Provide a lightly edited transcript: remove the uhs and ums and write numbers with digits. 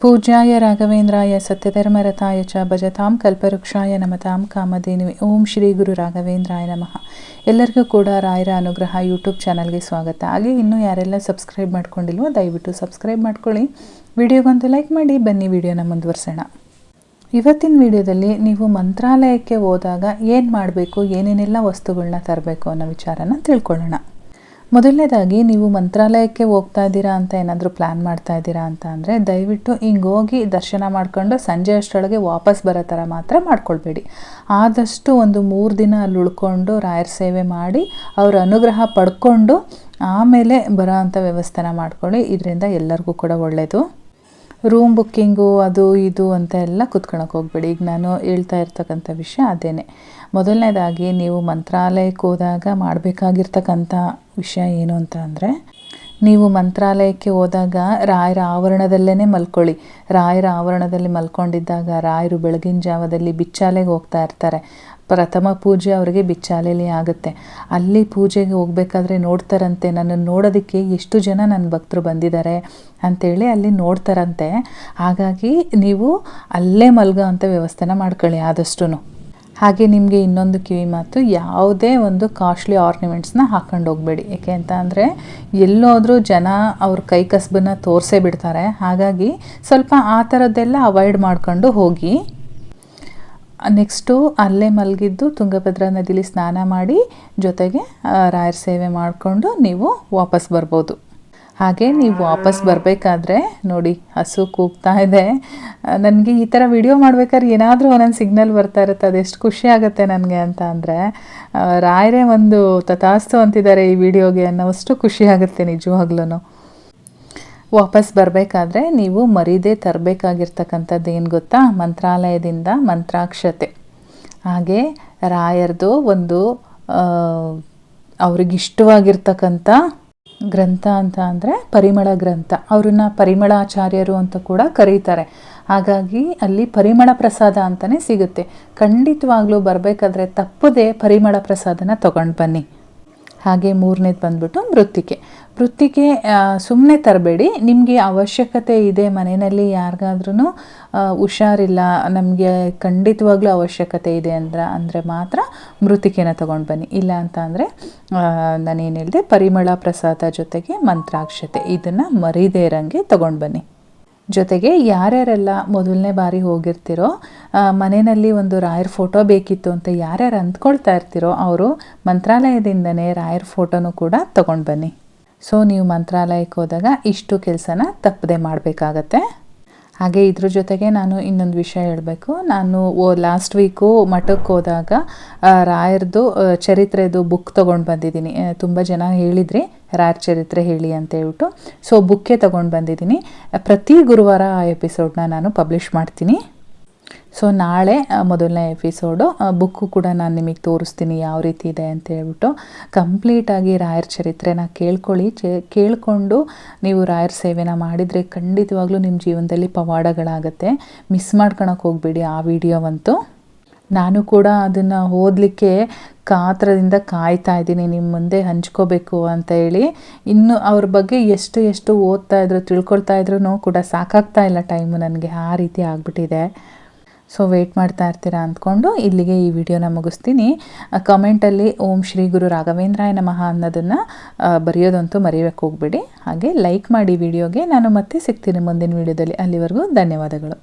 ಪೂಜ್ಯಾಯ ರಾಘವೇಂದ್ರಾಯ ಸತ್ಯಧರ್ಮರತಾಯ ಚ ಭಜತಾಂ ಕಲ್ಪವೃಕ್ಷಾಯ ನಮತಾಂ ಕಾಮಧೇನುವೆ. ಓಂ ಶ್ರೀ ಗುರು ರಾಘವೇಂದ್ರಾಯ ನಮಃ. ಎಲ್ಲರಿಗೂ ಕೂಡ ರಾಯರ ಅನುಗ್ರಹ ಯೂಟ್ಯೂಬ್ ಚಾನಲ್ಗೆ ಸ್ವಾಗತ. ಹಾಗೆ ಇನ್ನೂ ಯಾರೆಲ್ಲ ಸಬ್ಸ್ಕ್ರೈಬ್ ಮಾಡ್ಕೊಂಡಿಲ್ವೋ ದಯವಿಟ್ಟು ಸಬ್ಸ್ಕ್ರೈಬ್ ಮಾಡ್ಕೊಳ್ಳಿ, ವಿಡಿಯೋಗೊಂದು ಲೈಕ್ ಮಾಡಿ. ಬನ್ನಿ ವಿಡಿಯೋನ ಮುಂದುವರ್ಸೋಣ. ಇವತ್ತಿನ ವಿಡಿಯೋದಲ್ಲಿ ನೀವು ಮಂತ್ರಾಲಯಕ್ಕೆ ಹೋದಾಗ ಏನು ಮಾಡಬೇಕು, ಏನೇನೆಲ್ಲ ವಸ್ತುಗಳನ್ನ ತರಬೇಕು ಅನ್ನೋ ವಿಚಾರನ ತಿಳ್ಕೊಳ್ಳೋಣ. ಮೊದಲನೇದಾಗಿ ನೀವು ಮಂತ್ರಾಲಯಕ್ಕೆ ಹೋಗ್ತಾ ಇದ್ದೀರಾ ಅಂತ ಏನಾದರೂ ಪ್ಲ್ಯಾನ್ ಮಾಡ್ತಾ ಇದ್ದೀರಾ ಅಂತ ಅಂದರೆ ದಯವಿಟ್ಟು ಹಿಂಗೆ ಹೋಗಿ ದರ್ಶನ ಮಾಡ್ಕೊಂಡು ಸಂಜೆ ಅಷ್ಟರೊಳಗೆ ವಾಪಸ್ ಬರೋ ಥರ ಮಾತ್ರ ಮಾಡ್ಕೊಳ್ಬೇಡಿ. ಆದಷ್ಟು ಒಂದು 3 ದಿನ ಅಲ್ಲಿ ಉಳ್ಕೊಂಡು ರಾಯರ ಸೇವೆ ಮಾಡಿ ಅವರ ಅನುಗ್ರಹ ಪಡ್ಕೊಂಡು ಆಮೇಲೆ ಬರೋ ಅಂಥ ವ್ಯವಸ್ಥೆನ ಮಾಡ್ಕೊಳ್ಳಿ. ಇದರಿಂದ ಎಲ್ಲರಿಗೂ ಕೂಡ ಒಳ್ಳೆಯದು. ರೂಮ್ ಬುಕ್ಕಿಂಗು ಅದು ಇದು ಅಂತ ಎಲ್ಲ ಕುತ್ಕೊಳಕ್ಕೆ ಹೋಗ್ಬೇಡಿ. ಈಗ ನಾನು ಹೇಳ್ತಾ ಇರ್ತಕ್ಕಂಥ ವಿಷಯ ಅದೇನೆ. ಮೊದಲನೇದಾಗಿ ನೀವು ಮಂತ್ರಾಲಯಕ್ಕೆ ಹೋದಾಗ ಮಾಡಬೇಕಾಗಿರ್ತಕ್ಕಂಥ ವಿಷಯ ಏನು ಅಂತ ಅಂದರೆ, ನೀವು ಮಂತ್ರಾಲಯಕ್ಕೆ ಹೋದಾಗ ರಾಯರ ಆವರಣದಲ್ಲೇ ಮಲ್ಕೊಳ್ಳಿ. ರಾಯರ ಆವರಣದಲ್ಲಿ ಮಲ್ಕೊಂಡಿದ್ದಾಗ ರಾಯರು ಬೆಳಗಿನ ಜಾವದಲ್ಲಿ ಬಿಚ್ಚಾಲೆಗೆ ಹೋಗ್ತಾ ಇರ್ತಾರೆ. ಪ್ರಥಮ ಪೂಜೆ ಅವರಿಗೆ ಬಿಚ್ಚಾಲೆಯಲ್ಲಿ ಆಗುತ್ತೆ. ಅಲ್ಲಿ ಪೂಜೆಗೆ ಹೋಗ್ಬೇಕಾದ್ರೆ ನೋಡ್ತಾರಂತೆ, ನನ್ನನ್ನು ನೋಡೋದಕ್ಕೆ ಎಷ್ಟು ಜನ ನನ್ನ ಭಕ್ತರು ಬಂದಿದ್ದಾರೆ ಅಂಥೇಳಿ ಅಲ್ಲಿ ನೋಡ್ತಾರಂತೆ. ಹಾಗಾಗಿ ನೀವು ಅಲ್ಲೇ ಮಲ್ಗೋ ಅಂಥ ವ್ಯವಸ್ಥೆನ ಮಾಡ್ಕೊಳ್ಳಿ ಆದಷ್ಟು. ಹಾಗೆ ನಿಮಗೆ ಇನ್ನೊಂದು ಕಿವಿ ಮಾತು, ಯಾವುದೇ ಒಂದು ಕಾಸ್ಟ್ಲಿ ಆರ್ನಮೆಂಟ್ಸ್ನ ಹಾಕ್ಕೊಂಡು ಹೋಗಬೇಡಿ. ಏಕೆ ಅಂತ ಅಂದರೆ ಎಲ್ಲೋದ್ರೂ ಜನ ಅವ್ರ ಕೈ ಕಸಬನ್ನು ತೋರಿಸೇ ಬಿಡ್ತಾರೆ. ಹಾಗಾಗಿ ಸ್ವಲ್ಪ ಆ ಥರದ್ದೆಲ್ಲ ಅವಾಯ್ಡ್ ಮಾಡ್ಕೊಂಡು ಹೋಗಿ. ನೆಕ್ಸ್ಟು ಅಲ್ಲೇ ಮಲಗಿದ್ದು ತುಂಗಭದ್ರಾ ನದಿಲಿ ಸ್ನಾನ ಮಾಡಿ ಜೊತೆಗೆ ರಾಯರ ಸೇವೆ ಮಾಡಿಕೊಂಡು ನೀವು ವಾಪಸ್ ಬರ್ಬೋದು. ಹಾಗೆ ನೀವು ವಾಪಸ್ ಬರಬೇಕಾದ್ರೆ ನೋಡಿ, ಹಸು ಕೂಗ್ತಾ ಇದೆ. ನನಗೆ ಈ ಥರ ವಿಡಿಯೋ ಮಾಡ್ಬೇಕಾದ್ರೆ ಏನಾದರೂ ಒಂದೊಂದು ಸಿಗ್ನಲ್ ಬರ್ತಾ ಇರುತ್ತೆ. ಅದೆಷ್ಟು ಖುಷಿ ಆಗುತ್ತೆ ನನಗೆ ಅಂತ ಅಂದರೆ, ರಾಯರೇ ಒಂದು ತಥಾಸ್ತು ಅಂತಿದ್ದಾರೆ ಈ ವಿಡಿಯೋಗೆ ಅನ್ನೋಷ್ಟು ಖುಷಿ ಆಗುತ್ತೆ ನಿಜವಾಗ್ಲೂ. ವಾಪಸ್ ಬರಬೇಕಾದ್ರೆ ನೀವು ಮರೀದೇ ತರಬೇಕಾಗಿರ್ತಕ್ಕಂಥದ್ದು ಏನು ಗೊತ್ತಾ, ಮಂತ್ರಾಲಯದಿಂದ ಮಂತ್ರಾಕ್ಷತೆ. ಹಾಗೆ ರಾಯರದು ಒಂದು ಅವ್ರಿಗಿಷ್ಟವಾಗಿರ್ತಕ್ಕಂಥ ಗ್ರಂಥ ಅಂತ ಅಂದರೆ ಪರಿಮಳ ಗ್ರಂಥ. ಅವ್ರನ್ನ ಪರಿಮಳಾಚಾರ್ಯರು ಅಂತ ಕೂಡ ಕರೀತಾರೆ. ಹಾಗಾಗಿ ಅಲ್ಲಿ ಪರಿಮಳ ಪ್ರಸಾದ ಅಂತಲೇ ಸಿಗುತ್ತೆ. ಖಂಡಿತವಾಗ್ಲೂ ಬರಬೇಕಾದ್ರೆ ತಪ್ಪದೇ ಪರಿಮಳ ಪ್ರಸಾದನ ತೊಗೊಂಡು ಬನ್ನಿ. ಹಾಗೆ 3ನೇದು ಬಂದ್ಬಿಟ್ಟು ಮೃತ್ತಿಕೆ ಸುಮ್ಮನೆ ತರಬೇಡಿ. ನಿಮಗೆ ಅವಶ್ಯಕತೆ ಇದೆ, ಮನೆಯಲ್ಲಿ ಯಾರಿಗಾದ್ರೂ ಹುಷಾರಿಲ್ಲ, ನಮಗೆ ಖಂಡಿತವಾಗ್ಲೂ ಅವಶ್ಯಕತೆ ಇದೆ ಅಂದರೆ ಮಾತ್ರ ಮೃತ್ತಿಕೆನ ತೊಗೊಂಡು ಬನ್ನಿ. ಇಲ್ಲ ಅಂತ ಅಂದರೆ ನಾನೇನು ಹೇಳಿದೆ, ಪರಿಮಳ ಪ್ರಸಾದ ಜೊತೆಗೆ ಮಂತ್ರಾಕ್ಷತೆ ಇದನ್ನು ಮರೀದೇ ಇರೋಂಗೆ ತೊಗೊಂಡು ಬನ್ನಿ. ಜೊತೆಗೆ ಯಾರ್ಯಾರೆಲ್ಲ ಮೊದಲನೇ ಬಾರಿ ಹೋಗಿರ್ತೀರೋ, ಮನೆಯಲ್ಲಿ ಒಂದು ರಾಯರ ಫೋಟೋ ಬೇಕಿತ್ತು ಅಂತ ಯಾರ್ಯಾರು ಅಂದ್ಕೊಳ್ತಾ ಇರ್ತೀರೋ ಅವರು ಮಂತ್ರಾಲಯದಿಂದನೇ ರಾಯರ ಫೋಟೋನು ಕೂಡ ತೊಗೊಂಡು ಬನ್ನಿ. ಸೊ ನೀವು ಮಂತ್ರಾಲಯಕ್ಕೆ ಹೋದಾಗ ಇಷ್ಟು ಕೆಲಸನ ತಪ್ಪದೆ ಮಾಡಬೇಕಾಗತ್ತೆ. ಹಾಗೆ ಇದ್ರ ಜೊತೆಗೆ ನಾನು ಇನ್ನೊಂದು ವಿಷಯ ಹೇಳಬೇಕು. ನಾನು ಲಾಸ್ಟ್ ವೀಕು ಮಠಕ್ಕೆ ಹೋದಾಗ ರಾಯರದು ಚರಿತ್ರೆದು ಬುಕ್ ತೊಗೊಂಡು ಬಂದಿದ್ದೀನಿ. ತುಂಬ ಜನ ಹೇಳಿದ್ರಿ ರಾಯರ ಚರಿತ್ರೆ ಹೇಳಿ ಅಂತ ಹೇಳ್ಬಿಟ್ಟು. ಸೊ ಬುಕ್ಕೇ ತೊಗೊಂಡು ಬಂದಿದ್ದೀನಿ. ಪ್ರತಿ ಗುರುವಾರ ಆ ಎಪಿಸೋಡ್ನ ನಾನು ಪಬ್ಲಿಷ್ ಮಾಡ್ತೀನಿ. ಸೊ ನಾಳೆ ಮೊದಲನೇ ಎಪಿಸೋಡು ಬುಕ್ಕು ಕೂಡ ನಾನು ನಿಮಗೆ ತೋರಿಸ್ತೀನಿ ಯಾವ ರೀತಿ ಇದೆ ಅಂತ ಹೇಳ್ಬಿಟ್ಟು. ಕಂಪ್ಲೀಟಾಗಿ ರಾಯರ ಚರಿತ್ರೆನ ಕೇಳಿಕೊಂಡು ನೀವು ರಾಯರ ಸೇವೆನ ಮಾಡಿದರೆ ಖಂಡಿತವಾಗ್ಲೂ ನಿಮ್ಮ ಜೀವನದಲ್ಲಿ ಪವಾಡಗಳಾಗತ್ತೆ. ಮಿಸ್ ಮಾಡ್ಕೊಳಕ್ಕೆ ಹೋಗಬೇಡಿ ಆ ವಿಡಿಯೋವಂತೂ. ನಾನು ಕೂಡ ಅದನ್ನು ಓದಲಿಕ್ಕೆ ಕಾತರದಿಂದ ಕಾಯ್ತಾ ಇದ್ದೀನಿ, ನಿಮ್ಮ ಮುಂದೆ ಹಂಚ್ಕೋಬೇಕು ಅಂತ ಹೇಳಿ. ಇನ್ನು ಅವ್ರ ಬಗ್ಗೆ ಎಷ್ಟು ಓದ್ತಾಯಿದ್ರು ತಿಳ್ಕೊಳ್ತಾ ಇದ್ರೂ ಕೂಡ ಸಾಕಾಗ್ತಾ ಇಲ್ಲ ಟೈಮು ನನಗೆ, ಆ ರೀತಿ ಆಗಿಬಿಟ್ಟಿದೆ. ಸೊ ವೆಯ್ಟ್ ಮಾಡ್ತಾ ಇರ್ತೀರಾ ಅಂದ್ಕೊಂಡು ಇಲ್ಲಿಗೆ ಈ ವಿಡಿಯೋನ ಮುಗಿಸ್ತೀನಿ. ಕಮೆಂಟಲ್ಲಿ ಓಂ ಶ್ರೀ ಗುರು ರಾಘವೇಂದ್ರಾಯ ನಮಃ ಅನ್ನೋದನ್ನು ಬರೆಯೋದಂತೂ ಮರೆಯೋಕ್ಕೆ ಹೋಗಬೇಡಿ. ಹಾಗೆ ಲೈಕ್ ಮಾಡಿ ವಿಡಿಯೋಗೆ. ನಾನು ಮತ್ತೆ ಸಿಗ್ತೀನಿ ಮುಂದಿನ ವಿಡಿಯೋದಲ್ಲಿ. ಅಲ್ಲಿವರೆಗೂ ಧನ್ಯವಾದಗಳು.